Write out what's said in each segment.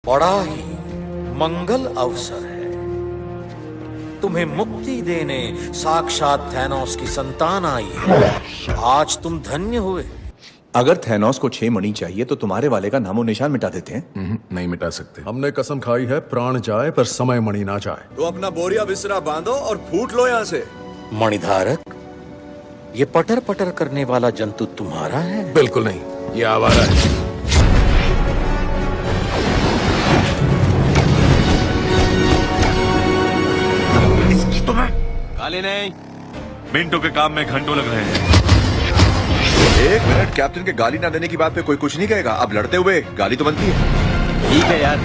बड़ा ही मंगल अवसर है। तुम्हें मुक्ति देने साक्षात थैनोस की संतान आई है। आज तुम धन्य हुए। अगर थैनोस को 6 मणि चाहिए तो तुम्हारे वाले का नामो निशान मिटा देते हैं। नहीं मिटा सकते। हमने कसम खाई है, प्राण जाए पर समय मणि ना जाए। तो अपना बोरिया बिस्तरा बांधो और फूट लो यहाँ से। मणिधारक, ये पटर पटर करने वाला जंतु तुम्हारा है? बिल्कुल नहीं, ये आवारा है। गाली नहीं, मिनटों के काम में घंटों लग रहे हैं। 1 मिनट, कैप्टन के गाली ना देने की बात पे कोई कुछ नहीं कहेगा। अब लड़ते हुए गाली तो बनती है। ठीक है यार।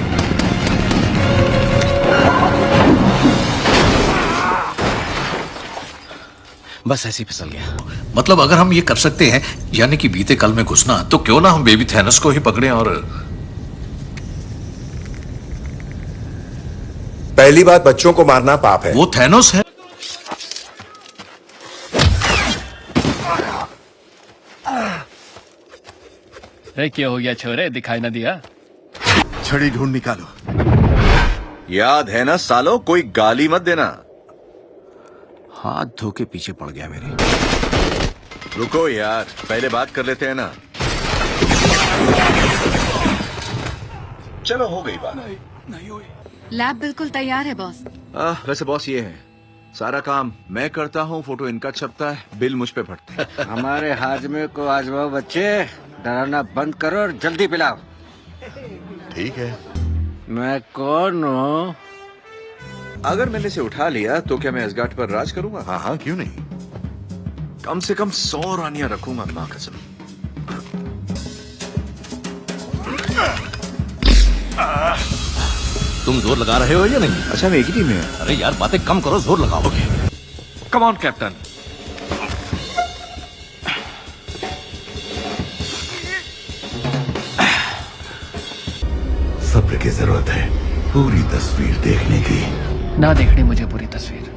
बस ऐसे ही फिसल गया। मतलब अगर हम ये कर सकते हैं, यानी कि बीते कल में घुसना, तो क्यों ना हम बेबी थैनोस को ही पकड़ें। और पहली बात, बच्चों को मारना पाप है। वो थैनोस है। अरे क्या हो गया छोरे, दिखाई ना दिया? छड़ी ढूंढ निकालो। याद है ना सालो, कोई गाली मत देना। हाथ धो के पीछे पड़ गया मेरे। रुको यार, पहले बात कर लेते हैं ना। चलो हो गई बात। लैब बिल्कुल तैयार है बॉस। वैसे बॉस ये है, सारा काम मैं करता हूँ, फोटो इनका छपता है, बिल मुझ पे फटता है। हमारे हाजमे को आजमाओ बच्चे, डराना बंद करो और जल्दी पिलाओ। ठीक है। मैं कौन हूँ? अगर मैंने इसे उठा लिया तो क्या मैं असगार्ड पर राज करूंगा? हाँ हाँ, क्यों नहीं। कम से कम 100 रानियां रखूंगा, माँ कसम। तुम जोर लगा रहे हो या नहीं? अच्छा, हम एक ही टीम में हैं। अरे यार, बातें कम करो, जोर लगाओगे। Come on captain. सब्र की जरूरत है पूरी तस्वीर देखने की। ना देखनी मुझे पूरी तस्वीर,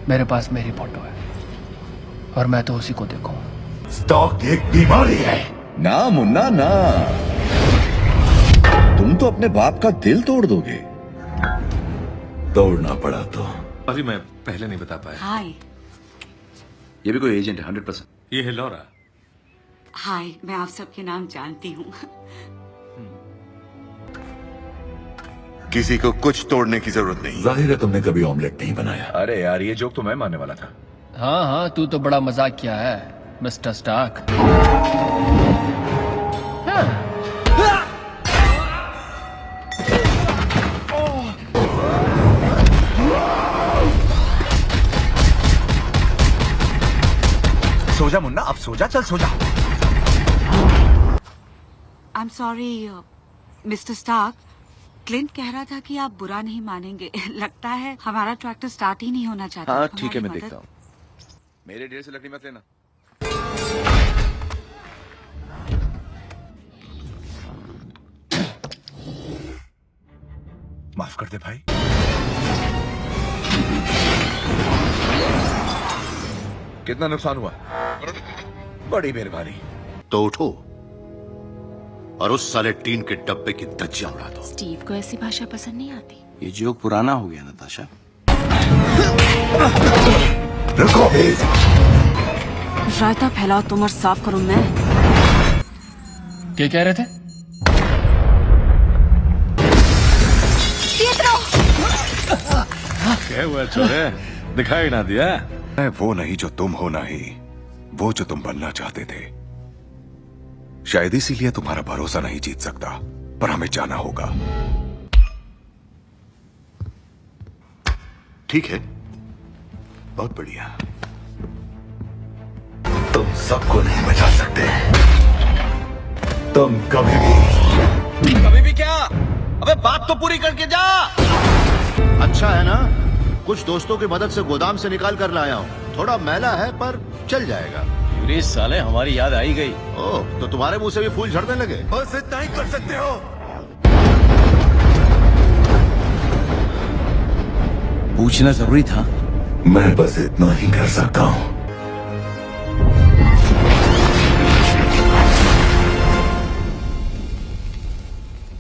मेरे पास मेरी फोटो है और मैं तो उसी को देखूं। स्टॉक एक बीमारी है। ना मुन्ना ना, तुम तो अपने बाप का दिल तोड़ दोगे। तोड़ना पड़ा तो। अरे मैं पहले नहीं बता पाया। हाय। ये भी कोई एजेंट है 100%। ये है लौरा। हाय, मैं आप सबके नाम जानती हूँ। किसी को कुछ तोड़ने की जरूरत नहीं। जाहिर है तुमने कभी ऑमलेट नहीं बनाया। अरे यार, ये जोक तो मैं मानने वाला था। हाँ हाँ, तू तो बड़ा मजाक किया है मिस्टर स्टार्क। सो जा मुन्ना, अब सो जा, चल सो जा। I am sorry mister Stark, Clint कह रहा था कि आप बुरा नहीं मानेंगे। लगता है हमारा ट्रैक्टर स्टार्ट ही नहीं होना चाहता। हाँ ठीक है, मैं हमारी देखता हूँ। मेरे ढेर से लकड़ी मत लेना। माफ कर दे भाई। कितना नुकसान हुआ? बड़ी मेहरबानी। तो उठो और उस साले टीन के डब्बे की धज्जियां उड़ा दो। स्टीव को ऐसी भाषा पसंद नहीं आती। ये जोक पुराना हो गया नताशा। रुको भी। रायता फैलाओ तुम और साफ करो मैं। क्या कह रहे थे? क्या हुआ छोरे, दिखाई ना दिया? मैं वो नहीं जो तुम हो, ना ही वो जो तुम बनना चाहते थे। शायद इसीलिए तुम्हारा भरोसा नहीं जीत सकता, पर हमें जाना होगा। ठीक है, बहुत बढ़िया। तुम सबको नहीं बचा सकते। तुम कभी भी क्या? अबे बात तो पूरी करके जा। अच्छा है ना, कुछ दोस्तों की मदद से गोदाम से निकाल कर लाया हूँ। थोड़ा मैला है पर चल जाएगा। पूरी साले हमारी याद आई गई। ओह, तो तुम्हारे मुंह से भी फूल झड़ने लगे। बस इतना ही कर सकते हो। पूछना जरूरी था। मैं बस इतना ही कर सकता हूँ।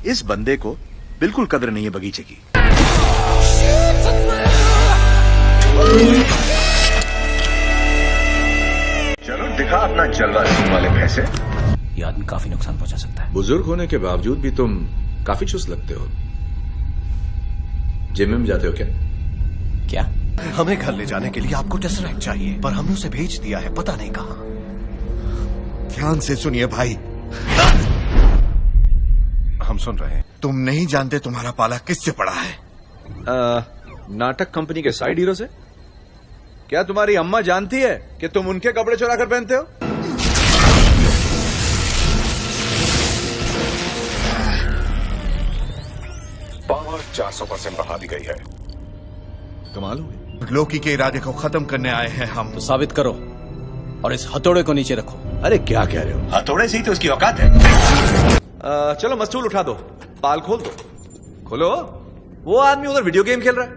इस बंदे को बिल्कुल कदर नहीं है बगीचे की। चलो दिखा अपना जलवा सिंह वाले पैसे। ये आदमी काफी नुकसान पहुंचा सकता है। बुजुर्ग होने के बावजूद भी तुम काफी चुस्त लगते हो। जिम में जाते हो क्या? क्या? हमें घर ले जाने के लिए आपको टेसरैक्ट चाहिए, पर हमने उसे भेज दिया है, पता नहीं कहां। ध्यान से सुनिए भाई, हम सुन रहे हैं। तुम नहीं जानते तुम्हारा पाला किससे पड़ा है। नाटक कंपनी के साइड हीरो से? क्या तुम्हारी अम्मा जानती है कि तुम उनके कपड़े चुरा कर पहनते हो? पावर 400% बढ़ा दी गई है। कमाल हो गई। लोकी के इरादे को खत्म करने आए हैं हम। तो साबित करो और इस हथौड़े को नीचे रखो। अरे क्या कह रहे हो? हथौड़े से ही तो उसकी औकात है। चलो मस्तूल उठा दो, पाल खोल दो। खोलो। वो आदमी उधर वीडियो गेम खेल रहा है,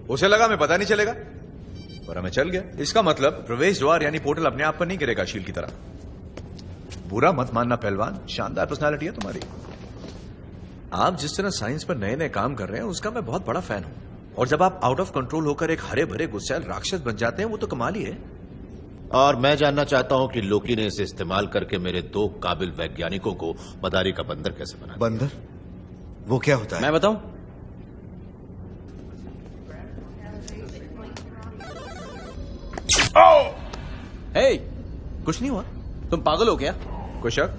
उसे लगा मैं पता नहीं चलेगा, पर हमें चल गया। इसका मतलब प्रवेश द्वार यानी पोर्टल अपने आप पर नहीं गिरेगा शील की तरह। बुरा मत मानना पहलवान, शानदार पर्सनालिटी है तुम्हारी। आप जिस तरह साइंस पर नए नए काम कर रहे हैं उसका मैं बहुत बड़ा फैन हूं। और जब आप आउट ऑफ कंट्रोल होकर एक हरे भरे गुस्सैल राक्षस बन जाते हैं वो तो कमाल ही है। और मैं जानना चाहता हूं कि लोकी ने इसे इस्तेमाल करके मेरे 2 काबिल वैज्ञानिकों को मदारी का बंदर कैसे बनाया। बंदर? वो क्या होता है? मैं बताऊं? हे, कुछ नहीं हुआ। तुम पागल हो क्या? कुशक,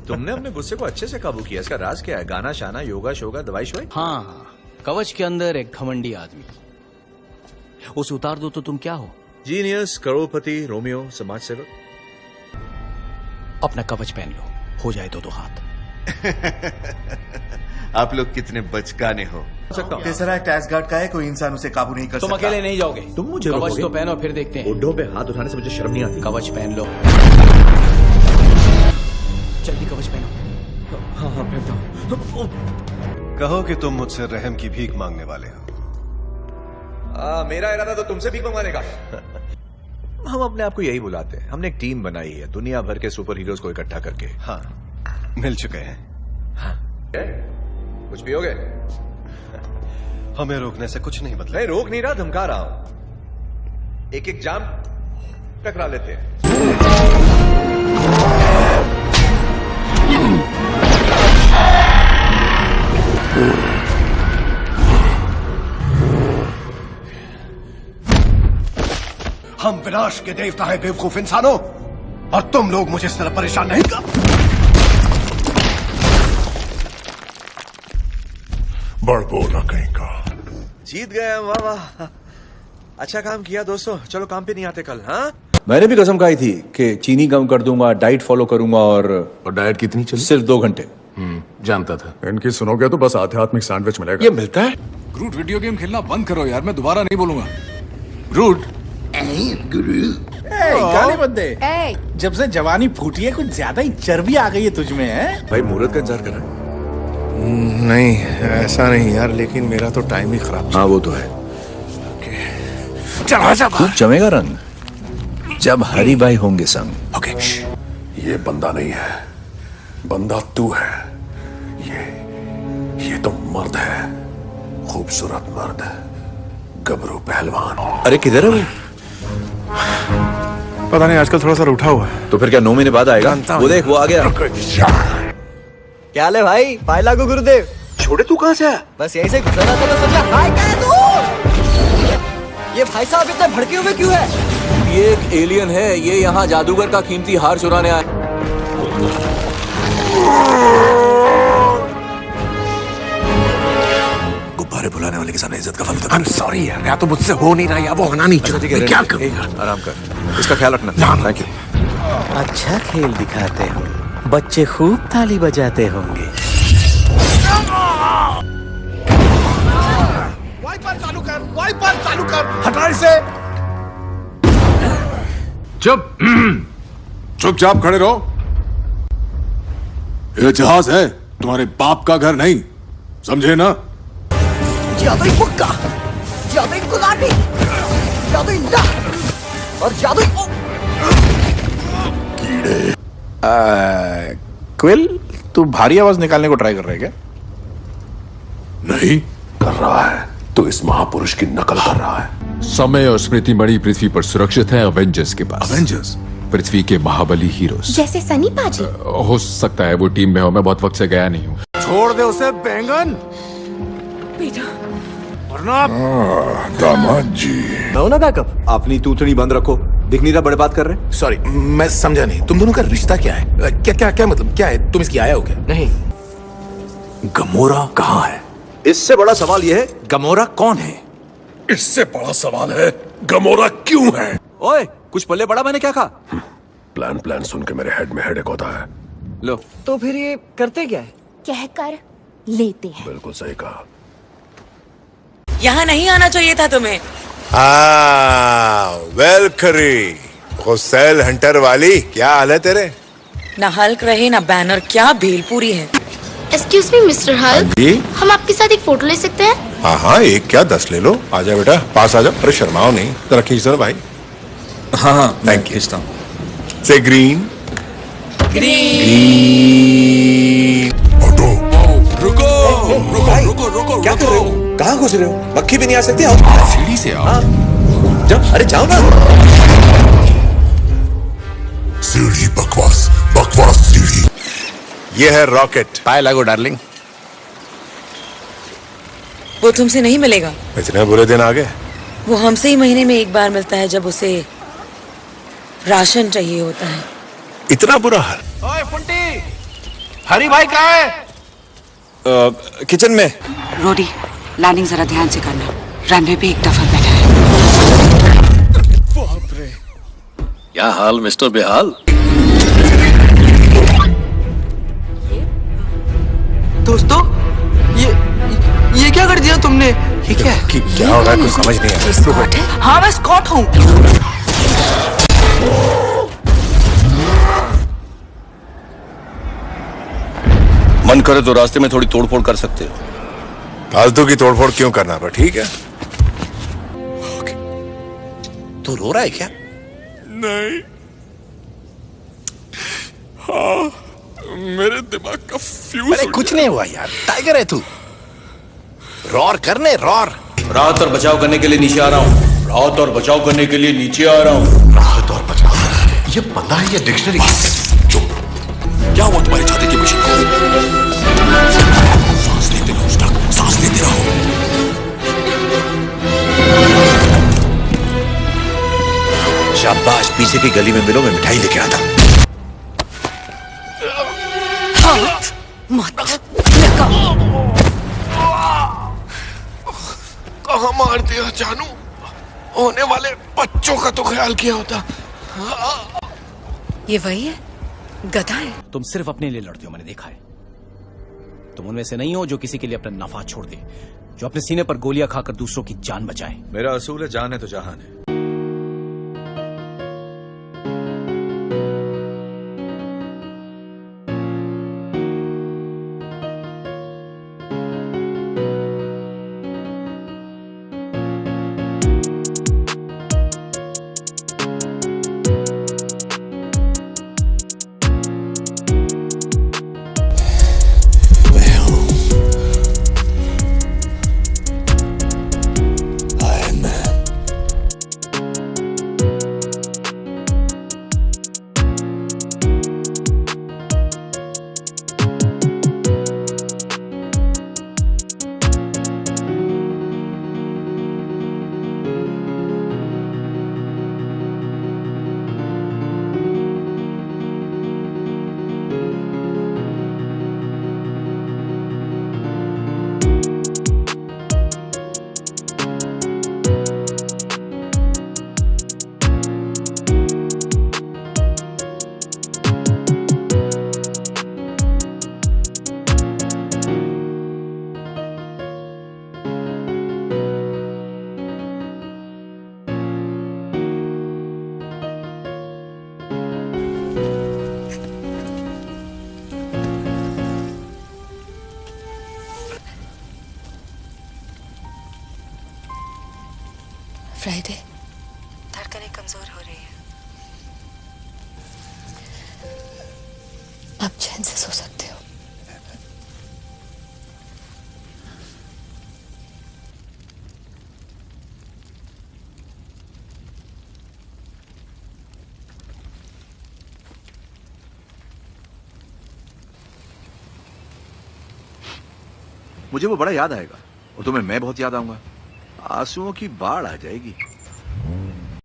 तुमने अपने गुस्से को अच्छे से काबू किया। इसका राज क्या है? गाना शाना, योगा शोगा, दवाई शवाई? हाँ, कवच के अंदर एक घमंडी आदमी, उसे उतार दो तो तुम क्या हो? जीनियस, करोड़पति, रोमियो, समाज सेवक। अपना कवच पहन लो, हो जाए तो 2 हाथ। आप लोग कितने बचकाने हो। टेसरैक्ट एसगार्ड का है, कोई इंसान उसे काबू नहीं कर सकता। तुम अकेले नहीं जाओगे। तुम मुझे कवच रोकोगे? तो पहनो फिर देखते हैं। बुड्ढों पे हाथ उठाने से मुझे शर्म नहीं आती। कवच पहन लो, जल्दी कवच पहनो। हाँ हाँ पहनता हूं। कहो कि तुम मुझसे रहम की भीख मांगने वाले हो। मेरा इरादा तो तुमसे भीख मंगवाने का। हम अपने आप को यही बुलाते हैं। हमने एक टीम बनाई है दुनिया भर के सुपर हीरोज को इकट्ठा करके। हाँ, मिल चुके हैं। हाँ। कुछ भी हो गए? हमें रोकने से कुछ नहीं बदला। नहीं, रोक नहीं रहा, धमका रहा हूं। एक एक जाम टकरा लेते हैं। हम विनाश के देवता हैं बेवकूफ इंसानों, और तुम लोग मुझे इस तरह परेशान नहीं कर। बड़ बोला कहीं का। जीत गए हम, वाह वाह। अच्छा काम किया दोस्तों। चलो काम पे नहीं आते कल। हाँ, मैंने भी कसम खाई थी कि चीनी कम कर दूंगा, डाइट फॉलो करूंगा। और डाइट कितनी चली? सिर्फ 2 घंटे। जानता था। इनकी सुनोगे तो बस आध्यात्मिक सैंडविच मिलेगा। ये मिलता है? रूट, वीडियो गेम खेलना बंद करो यार, मैं दोबारा नहीं बोलूंगा। रूट, गाली मत दे। जब से जवानी फूटी है कुछ ज्यादा ही चर्बी आ गई है तुझ में, है? भाई मुहूर्त का इंतजार कर रहे हैं? नहीं, ऐसा नहीं यार, लेकिन मेरा तो टाइम ही खराब। हाँ वो तो है। चल आजा। खूब जमेगा रंग जब हरी भाई होंगे संग। ओके। ये बंदा नहीं है, बंदा तू है। ये तो मर्द है, खूबसूरत मर्द, गबरू पहलवान। अरे किधर है वो? पता नहीं, आजकल थोड़ा सा रूठा हुआ है। तो फिर क्या 9 महीने बाद आएगा? वो देख, वो आ गया। क्या ले भाई, पायला को गुरुदेव। छोड़े तू कहां से आया? बस यही से गुजरा था, मैं सोचा हाय कह दूं। ये भाई साहब इतने भड़के हुए क्यों है? ये एक एलियन है, ये यहाँ जादूगर का कीमती हार चुराने आया। गुब्बारे बुलाने वाले के सामने इज्जत का फलूदा। I'm sorry यार, या तो मुझसे हो नहीं रहा या वो होना नहीं चाहती। मैं क्या करूं? आराम कर, इसका ख्याल रखना। Thank you. अच्छा खेल दिखाते हो, बच्चे खूब ताली बजाते होंगे। वाइपर चालू कर, वाइपर चालू कर, हटा इसे। चुपचाप खड़े रहो। ये जहाज है, तुम्हारे बाप का घर नहीं, समझे ना? जादुई मुक्का, जादुई गुलाटी, जादुई लाख और जादुई क्विल, तू भारी आवाज निकालने को ट्राई कर रहा है क्या? नहीं कर रहा है तो इस महापुरुष की नकल कर रहा है। समय और स्मृति मणि पृथ्वी पर सुरक्षित है अवेंजर्स के पास। अवेंजर्स? पृथ्वी के महाबली हीरोज। जैसे सनी पाजी। हो सकता है वो टीम में हो, मैं बहुत वक्त से गया नहीं हूँ। छोड़ दे उसे बैंगन। दामाद जी लो ना बैकअप। अपनी तूतनी बंद रखो, दिख नहीं रहा बड़े बात कर रहे। सॉरी, मैं समझा नहीं। तुम दोनों का रिश्ता क्या है? क्या क्या क्या मतलब क्या है? तुम इसकी आया हो क्या? नहीं। गमोरा कहाँ है? इससे बड़ा सवाल यह है गमोरा कौन है? इससे बड़ा सवाल है गमोरा क्यों है? ओए, कुछ पल्ले पड़ा मैंने क्या कहा? प्लान सुन के मेरे हेड में हेडेक होता है। लो, तो फिर ये करते क्या है? कहकर लेते हैं। बिल्कुल सही कहा। यहाँ नहीं आना चाहिए था तुम्हें। वेलकरी हुसैन हंटर वाली, क्या हाल है तेरे? ना हल्क रहे ना बैनर, क्या भेलपूरी है। एक्सक्यूज मी मिस्टर हल्क, हम आपके साथ एक फोटो ले सकते हैं? हाँ हाँ, एक क्या 10 ले लो। आजा बेटा, पास आ जाओ। अरे शर्माओ नहीं, जरा खींच दो भाई। हाँ हाँ, थैंक यू। खींचता हूँ। से ग्रीन ऑटो। रुको, क्या कर रहे हो? कहाँ घुस रहे हो? मक्खी भी नहीं आ सकती। सीढ़ी से आओ। जाओ, अरे जाओ ना। सीढ़ी बकवास सीढ़ी। ये है रॉकेट। पाए लागो डार्लिंग। वो तुमसे नहीं मिलेगा। इतने बुरे दिन आ गए। वो हमसे ही महीने में एक बार मिलता है, जब उसे राशन चाहिए होता है। इतना बुरा हाल? ओए फुंटी, हरी भाई कहाँ है? किचन में। रोडी, लैंडिंग जरा ध्यान से करना। रनवे पे एक दफा बैठा है। बाप रे। क्या हाल मिस्टर बेहाल? दोस्तों, ये क्या कर दिया तुमने? ये क्या हो रहा है? कुछ समझ नहीं आ रहा। हाँ, मैं स्कॉट हूँ। मन करे तो रास्ते में थोड़ी तोड़फोड़ कर सकते हो। फालतू की तोड़फोड़ क्यों करना? पर ठीक है। तू रो रहा है क्या? नहीं, हाँ, मेरे दिमाग का फ्यूज। अरे कुछ नहीं हुआ यार, टाइगर है तू। रॉर करने रॉर। राहत और बचाव करने के लिए नीचे आ रहा हूँ। राहत और बचाव करने के लिए नीचे आ रहा हूँ। राहत और बचाव, ये पता है? ये डिक्शनरी क्या हुआ तुम्हारी छाती की मशीन को? सांस लेते रहो स्टॉक, सांस लेते रहो। शाबाश, पीछे की गली में मिलो, मैं मिठाई लेके आता। कहाँ मार दिया जानू? होने वाले बच्चों का तो ख्याल किया होता। ये वही है, गधा है। तुम सिर्फ अपने लिए लड़ते हो, मैंने देखा है। तुम उनमें से नहीं हो जो किसी के लिए अपना नफा छोड़ दे, जो अपने सीने पर गोलियां खाकर दूसरों की जान बचाए। मेरा असूल है, जान है तो जहान है। फ्राइडे, धड़कनें कमजोर हो रही है। अब चैन से सो सकते हो। मुझे वो बड़ा याद आएगा और तुम्हें मैं बहुत याद आऊंगा। आंसुओं की बाढ़ आ जाएगी।